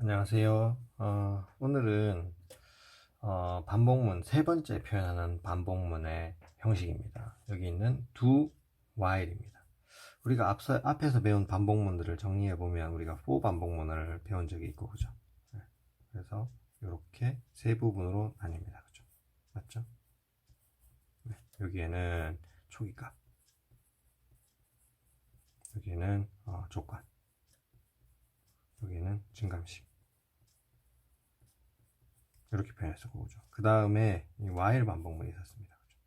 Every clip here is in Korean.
안녕하세요. 오늘은 반복문 세 번째 표현하는 반복문의 형식입니다. 여기 있는 do while입니다. 우리가 앞에서 배운 반복문들을 정리해 보면 우리가 for 반복문을 배운 적이 있고, 그죠? 네. 그래서 이렇게 세 부분으로 나뉩니다. 그죠? 맞죠? 네. 여기에는 초기값, 여기에는 조건, 여기에는 증감식. 이렇게 표현했었고, 그죠? 그 다음에 이 while 반복문이 있었습니다. 그죠?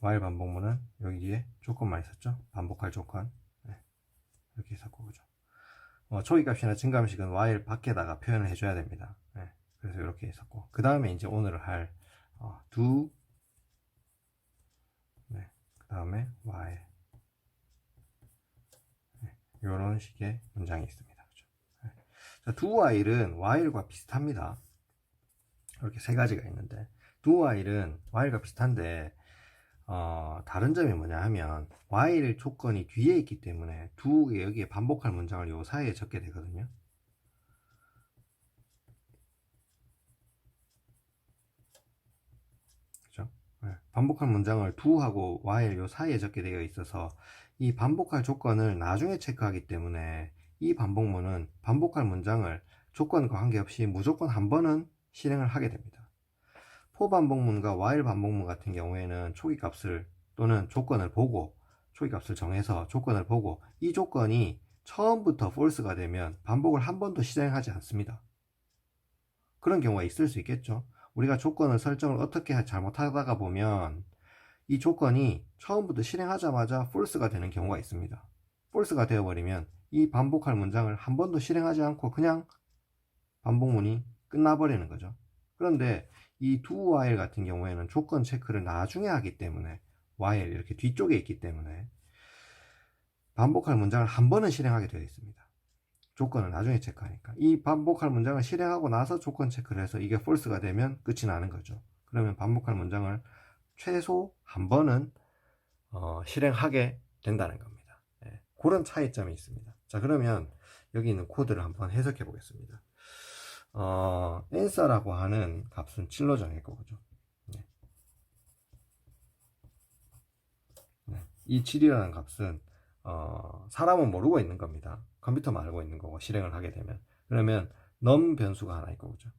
while 반복문은 여기 뒤에 조건만 있었죠? 반복할 조건. 네, 이렇게 있었고, 그죠? 초기값이나 증감식은 while 밖에다가 표현을 해줘야 됩니다. 네, 그래서 이렇게 있었고, 그 다음에 이제 오늘 할 do, 네, 그 다음에 while, 네, 이런 식의 문장이 있습니다. 그죠? 네. 자, do while은 while과 비슷합니다. 이렇게 세 가지가 있는데, do while은 while과 비슷한데 다른 점이 뭐냐 하면 while 조건이 뒤에 있기 때문에 여기에 반복할 문장을 요 사이에 적게 되거든요. 그죠? 네. 반복할 문장을 do하고 while 요 사이에 적게 되어 있어서 이 반복할 조건을 나중에 체크하기 때문에 이 반복문은 반복할 문장을 조건과 관계없이 무조건 한 번은 실행을 하게 됩니다. for 반복문과 while 반복문 같은 경우에는 초기값을 또는 조건을 보고 초기값을 정해서 조건을 보고 이 조건이 처음부터 false가 되면 반복을 한 번도 실행하지 않습니다. 그런 경우가 있을 수 있겠죠. 우리가 조건을 설정을 어떻게 잘못하다가 보면 이 조건이 처음부터 실행하자마자 false가 되는 경우가 있습니다. false가 되어버리면 이 반복할 문장을 한 번도 실행하지 않고 그냥 반복문이 끝나버리는 거죠. 그런데 이 do while 같은 경우에는 조건 체크를 나중에 하기 때문에 while 이렇게 뒤쪽에 있기 때문에 반복할 문장을 한 번은 실행하게 되어 있습니다. 조건을 나중에 체크하니까 이 반복할 문장을 실행하고 나서 조건 체크를 해서 이게 false가 되면 끝이 나는 거죠. 그러면 반복할 문장을 최소 한 번은 실행하게 된다는 겁니다. 네, 그런 차이점이 있습니다. 자, 그러면 여기 있는 코드를 한번 해석해 보겠습니다. answer라고 하는 값은 7로 정했고, 그죠? 네. 네. 이 7이라는 값은 사람은 모르고 있는 겁니다. 컴퓨터만 알고 있는 거고 실행을 하게 되면 그러면 num 변수가 하나 있고, 그죠?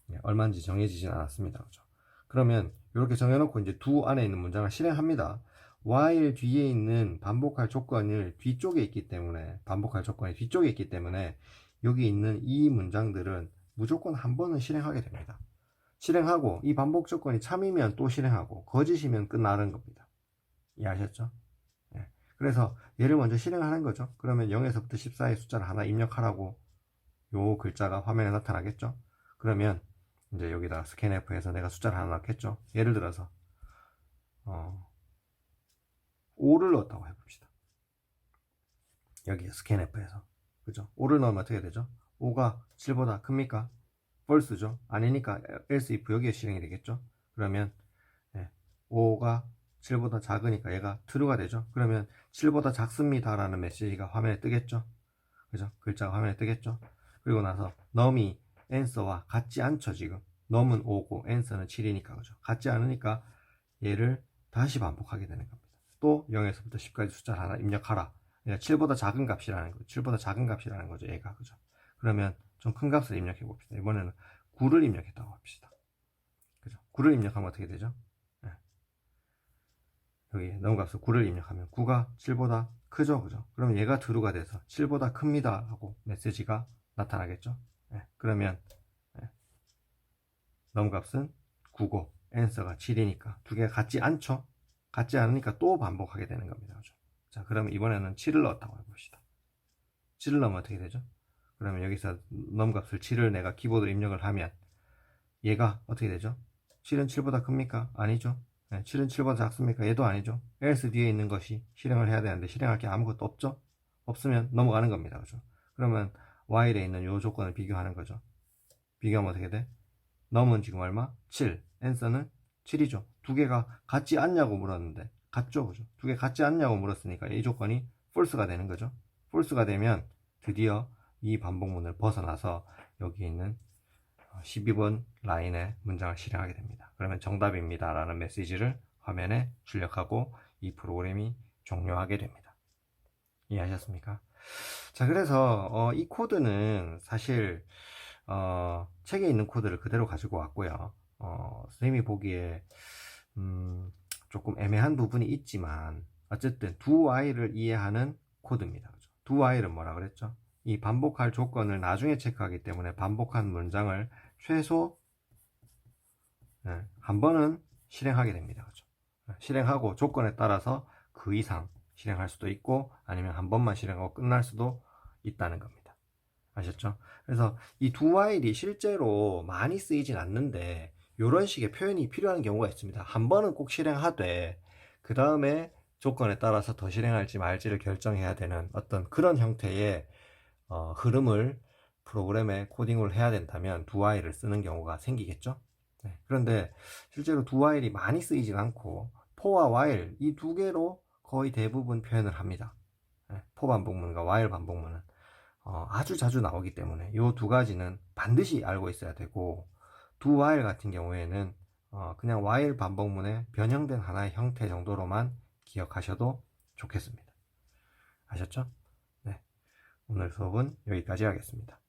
네, 얼마인지 정해지진 않았습니다. 그죠? 그러면 이렇게 정해놓고 이제 do 안에 있는 문장을 실행합니다. while 뒤에 있는 반복할 조건을 뒤쪽에 있기 때문에 반복할 조건이 뒤쪽에 있기 때문에 여기 있는 이 문장들은 무조건 한 번은 실행하게 됩니다. 실행하고 이 반복 조건이 참이면 또 실행하고 거짓이면 끝나는 겁니다. 이해하셨죠? 네. 그래서 얘를 먼저 실행하는 거죠. 그러면 0에서부터 14의 숫자를 하나 입력하라고 요 글자가 화면에 나타나겠죠. 그러면 이제 여기다 스캔F에서 내가 숫자를 하나 넣겠죠. 예를 들어서 5를 넣었다고 해봅시다. 여기 스캔F에서 그죠? 5를 넣으면 어떻게 되죠? 5가 7보다 큽니까? false죠. 아니니까 else if 여기에 실행이 되겠죠. 그러면 5가 7보다 작으니까 얘가 true가 되죠. 그러면 7보다 작습니다 라는 메시지가 화면에 뜨겠죠. 그죠? 글자가 화면에 뜨겠죠. 그리고 나서 num이 answer와 같지 않죠. 지금 num은 5고 answer는 7이니까, 그죠? 같지 않으니까 얘를 다시 반복하게 되는 겁니다. 또 0에서부터 10까지 숫자 하나 입력하라. 7보다 작은 값이라는 거죠. 7보다 작은 값이라는 거죠. 얘가, 그죠? 그러면 좀 큰 값을 입력해 봅시다. 이번에는 9를 입력했다고 합시다. 그죠? 9를 입력하면 어떻게 되죠? 네. 여기 넘값을 9를 입력하면 9가 7보다 크죠, 그죠? 그럼 얘가 true가 돼서 7보다 큽니다 하고 메시지가 나타나겠죠. 네. 그러면 넘값은 9고 answer가 7이니까 두 개가 같지 않죠. 같지 않으니까 또 반복하게 되는 겁니다, 그죠? 자, 그러면 이번에는 7을 넣었다고 해봅시다. 7을 넣으면 어떻게 되죠? 그러면 여기서 넘값을 7을 내가 키보드로 입력을 하면 얘가 어떻게 되죠? 7은 7보다 큽니까? 아니죠. 7은 7보다 작습니까? 얘도 아니죠. else 뒤에 있는 것이 실행을 해야 되는데 실행할 게 아무것도 없죠. 없으면 넘어가는 겁니다. 그죠? 그러면 while에 있는 요 조건을 비교하는 거죠. 비교하면 어떻게 돼? num은 지금 얼마? 7. answer는 7이죠. 두 개가 같지 않냐고 물었는데 같죠. 그죠? 두 개 같지 않냐고 물었으니까 이 조건이 false가 되는 거죠. false가 되면 드디어 이 반복문을 벗어나서 여기 있는 12번 라인의 문장을 실행하게 됩니다. 그러면 정답입니다 라는 메시지를 화면에 출력하고 이 프로그램이 종료하게 됩니다. 이해하셨습니까? 자, 그래서 이 코드는 사실 책에 있는 코드를 그대로 가지고 왔고요. 선생님이 보기에 조금 애매한 부분이 있지만 어쨌든 do while을 이해하는 코드입니다. 그죠? do while은 뭐라 그랬죠? 이 반복할 조건을 나중에 체크하기 때문에 반복한 문장을 최소 한 번은 실행하게 됩니다. 그죠? 실행하고 조건에 따라서 그 이상 실행할 수도 있고 아니면 한 번만 실행하고 끝날 수도 있다는 겁니다. 아셨죠? 그래서 이 do while이 실제로 많이 쓰이진 않는데 이런 식의 표현이 필요한 경우가 있습니다. 한 번은 꼭 실행하되 그 다음에 조건에 따라서 더 실행할지 말지를 결정해야 되는 어떤 그런 형태의 흐름을 프로그램에 코딩을 해야 된다면 do while을 쓰는 경우가 생기겠죠. 네, 그런데 실제로 do while이 많이 쓰이진 않고 for와 while 이 두 개로 거의 대부분 표현을 합니다. 네, for 반복문과 while 반복문은 아주 자주 나오기 때문에 이 두 가지는 반드시 알고 있어야 되고 do while 같은 경우에는 그냥 while 반복문의 변형된 하나의 형태 정도로만 기억하셔도 좋겠습니다. 아셨죠? 네, 오늘 수업은 여기까지 하겠습니다.